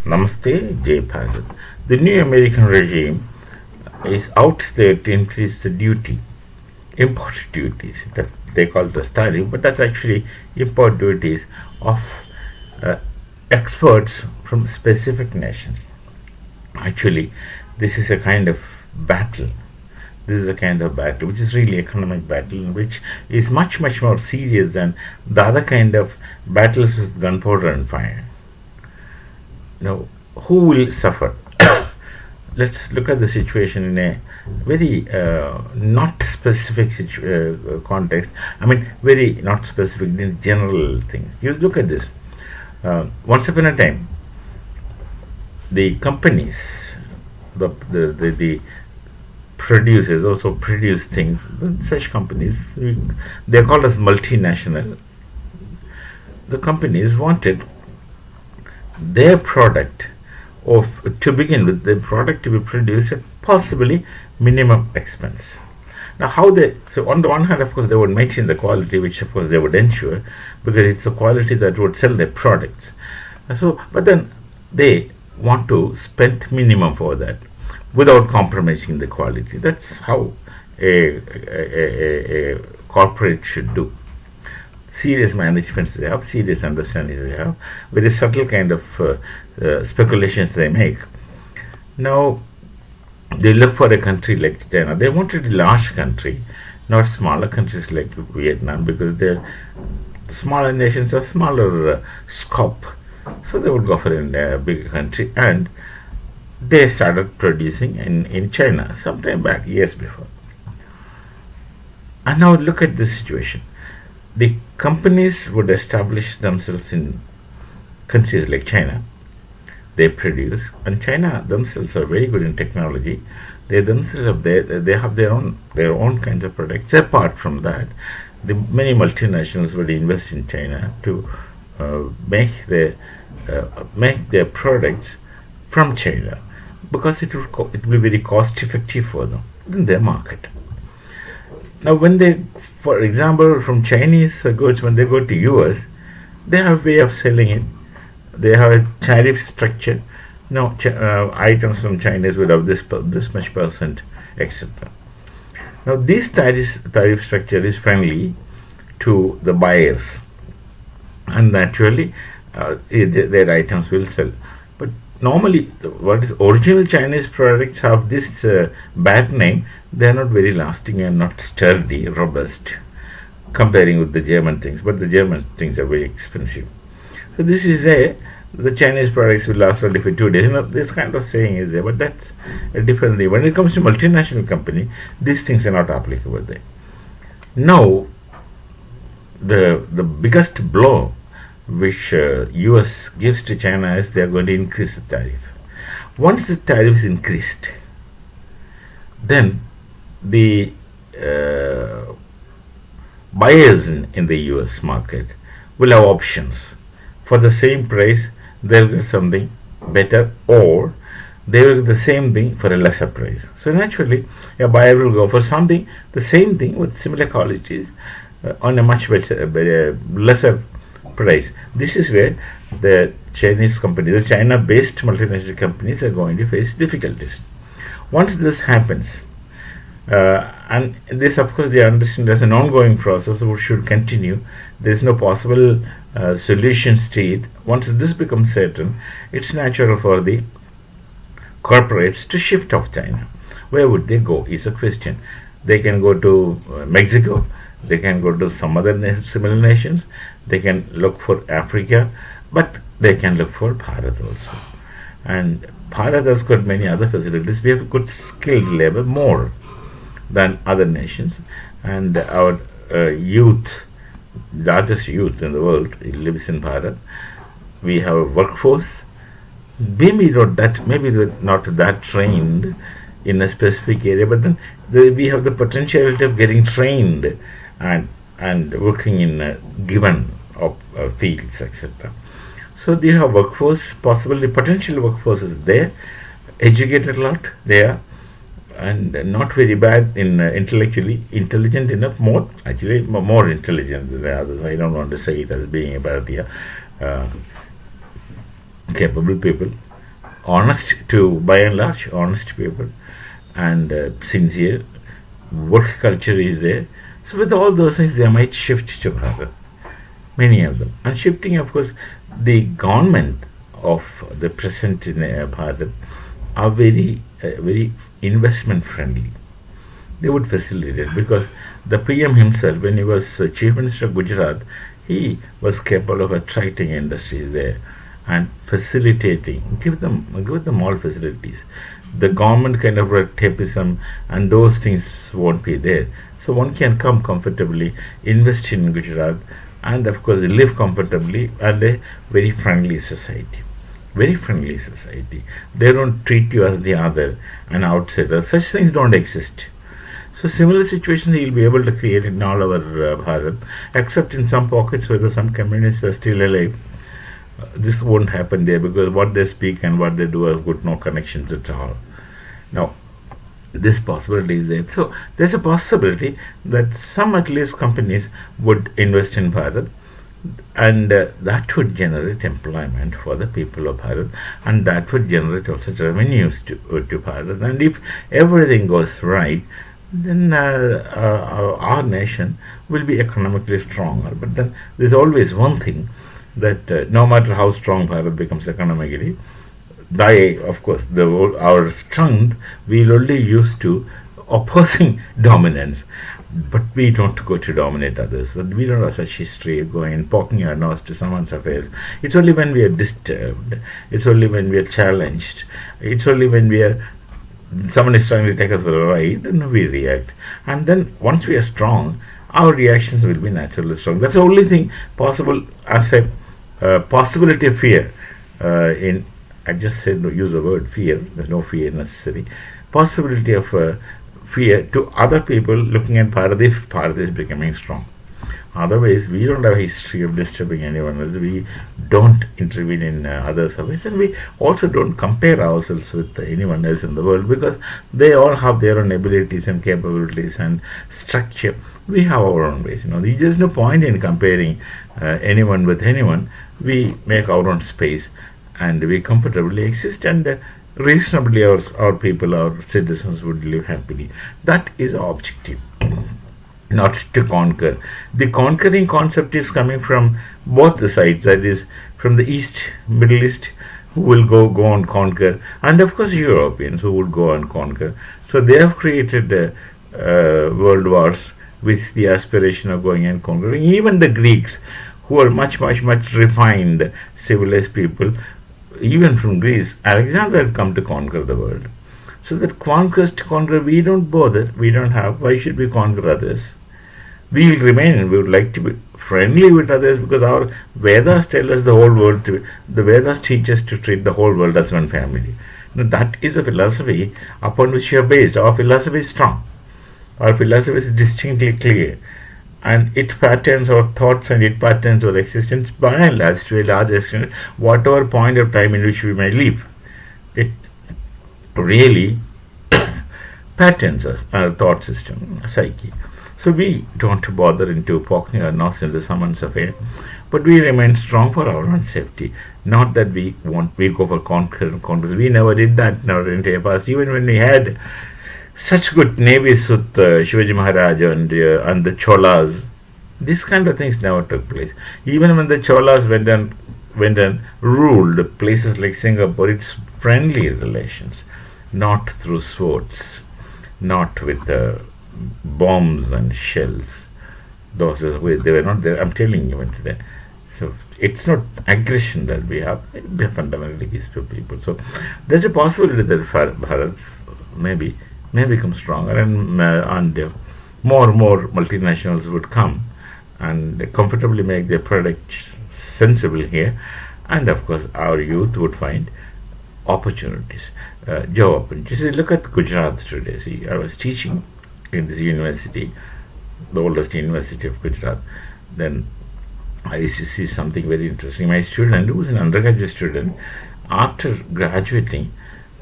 Namaste, Jay Bharat. The new American regime is out there to increase the duty, import duties. That's they call it as tariff, but that's actually import duties of uh, exports from specific nations. Actually, this is a kind of battle. This is a kind of battle which is really economic battle, which is much more serious than the other kind of battles with gunpowder and fire. Now, who will suffer? Let's look at the situation in a very not specific context. I mean, very not specific in general things. You look at this. Once upon a time, the companies, the producers also produce things. Such companies, they are called as multinational. The companies wanted their product to begin with, the product to be produced at possibly minimum expense. Now, so on the one hand, of course, they would maintain the quality, which of course they would ensure, because it's the quality that would sell their products. But then they want to spend minimum for that without compromising the quality. That's how a corporate should do. Serious management they have, serious understanding they have, very subtle kind of speculations they make. Now, they look for a country like China. They wanted a large country, not smaller countries like Vietnam, because they're smaller nations have smaller scope. So they would go for a bigger country, and they started producing in China sometime back, years before. And now look at this situation. The companies would establish themselves in countries like China. They produce, and China themselves are very good in technology. They themselves have their own kinds of products. Apart from that, the many multinationals would invest in China to make their products from China, because it will be very cost effective for them in their market. Now, for example, from Chinese goods, when they go to US, they have a way of selling it. They have a tariff structure. Now, items from Chinese would have this much percent, etc. Now, this tariff structure is friendly to the buyers, and naturally, their items will sell. But normally, what is original Chinese products have this bad name. They are not very lasting and not sturdy, robust, comparing with the German things. But the German things are very expensive. So the Chinese products will last only for 2 days. This kind of saying is there, but that's a different thing. When it comes to multinational company, these things are not applicable there. Now, the biggest blow which US gives to China is they are going to increase the tariff. Once the tariff is increased, then the buyers in the US market will have options. For the same price, they'll get something better, or they will get the same thing for a lesser price. So naturally, a buyer will go for something, the same thing with similar qualities on a much lesser price. This is where the Chinese companies, the China-based multinational companies, are going to face difficulties. Once this happens, and this, of course, they understand as an ongoing process which should continue. There is no possible solutions to it. Once this becomes certain, it's natural for the corporates to shift off China. Where would they go is a question. They can go to Mexico. They can go to some other similar nations. They can look for Africa, but they can look for Bharat also. And Bharat has got many other facilities. We have good skilled labor, more than other nations, and our youth, largest youth in the world, lives in Bharat. We have a workforce. Maybe not that trained in a specific area, but then we have the potentiality of getting trained and working in given fields, etc. So they have workforce, possibly potential workforce is there, educated a lot there, and not very bad in intellectually intelligent enough, more intelligent than the others. I don't want to say it as being about the capable people. honest to, by and large, honest people, and sincere. Work culture is there. So with all those things, they might shift to Bharat, many of them. And shifting, of course, the government of the present in Bharat are very investment friendly. They would facilitate it because the PM himself, when he was Chief Minister of Gujarat, he was capable of attracting industries there and facilitating, give them all facilities. The government kind of red tapeism and those things won't be there. So one can come comfortably, invest in Gujarat, and of course live comfortably and a very friendly society. Very friendly society. They don't treat you as the other, an outsider. Such things don't exist. So similar situations you'll be able to create in all over Bharat, except in some pockets where some communities are still alive. This won't happen there because what they speak and what they do have got no connections at all. Now, this possibility is there. So there's a possibility that some at least companies would invest in Bharat, and that would generate employment for the people of Bharat, and that would generate also revenues to Bharat. And if everything goes right, then our nation will be economically stronger. But then there's always one thing that no matter how strong Bharat becomes economically, by of course our strength will only use to opposing dominance, but we don't go to dominate others. We don't have such history of going and poking our nose to someone's affairs. It's only when we are disturbed, it's only when we are challenged, it's only when someone is trying to take us for a ride, and we react. And then once we are strong, our reactions will be naturally strong. That's the only thing possible as a possibility of fear. In I just said no, use the word fear. There's no fear necessary. Possibility of fear to other people looking at Bharat if Bharat is becoming strong. Otherwise, we don't have a history of disturbing anyone else. We don't intervene in others' affairs, and we also don't compare ourselves with anyone else in the world because they all have their own abilities and capabilities and structure. We have our own ways. There's no point in comparing anyone with anyone. We make our own space, and we comfortably exist, and reasonably our people, our citizens would live happily. That is our objective, not to conquer. The conquering concept is coming from both the sides, that is, from the East, Middle East, who will go and conquer, and of course Europeans who will go and conquer. So they have created world wars with the aspiration of going and conquering. Even the Greeks, who are much refined, civilized people, even from Greece, Alexander had come to conquer the world. So that conquer, we don't bother, we don't have. Why should we conquer others? We will remain and we would like to be friendly with others because our Vedas tell us the Vedas teach us to treat the whole world as one family. Now that is a philosophy upon which we are based. Our philosophy is strong. Our philosophy is distinctly clear. And it patterns our thoughts and it patterns our existence by and large to a large extent, whatever point of time in which we may live. It really patterns us, our thought system, psyche. So we don't bother into poking our nose into someone's affair, but we remain strong for our own safety. Not that we go for conquest. We never did that in our entire past. Even when we had such good navies with Shivaji Maharaj and the Cholas, these kind of things never took place. Even when the Cholas went and ruled places like Singapore, it's friendly relations, not through swords, not with bombs and shells. Those days they were not there. I'm telling you today. So it's not aggression that we have. We are fundamentally peaceful people. So there's a possibility that Bharat may become stronger, and more multinationals would come and comfortably make their products sensible here, and of course our youth would find opportunities, job opportunities. Look at Gujarat today. See, I was teaching in this university, the oldest university of Gujarat. Then I used to see something very interesting. My student, who was an undergraduate student, after graduating,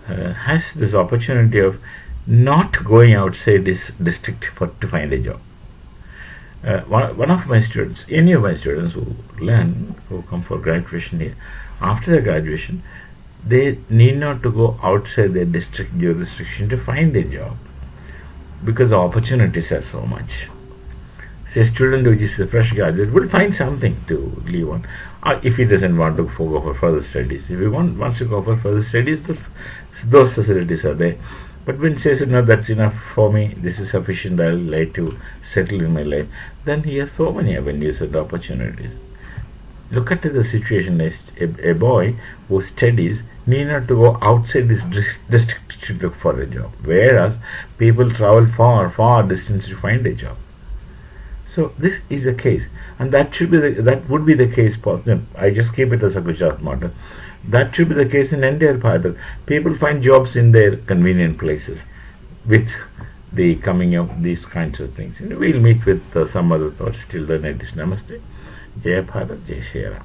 has this opportunity of not going outside his district to find a job. One of my students, any of my students who come for graduation here, after their graduation, they need not to go outside their district jurisdiction to find a job because the opportunities are so much. So a student which is a fresh graduate will find something to live on. If he doesn't want to go for further studies, if he wants to go for further studies, those facilities are there. But when he says, no, that's enough for me, this is sufficient, I'll like to settle in my life, then he has so many avenues and opportunities. Look at the situation. A boy who studies need not to go outside his district to look for a job, whereas people travel far distance to find a job. So this is a case, and that would be the case. I just keep it as a Gujarat model. That should be the case in entire Bharat. People find jobs in their convenient places with the coming of these kinds of things. We'll meet with some other thoughts. Till then, it is Namaste. Jai Bharat, Jai Shri Ram.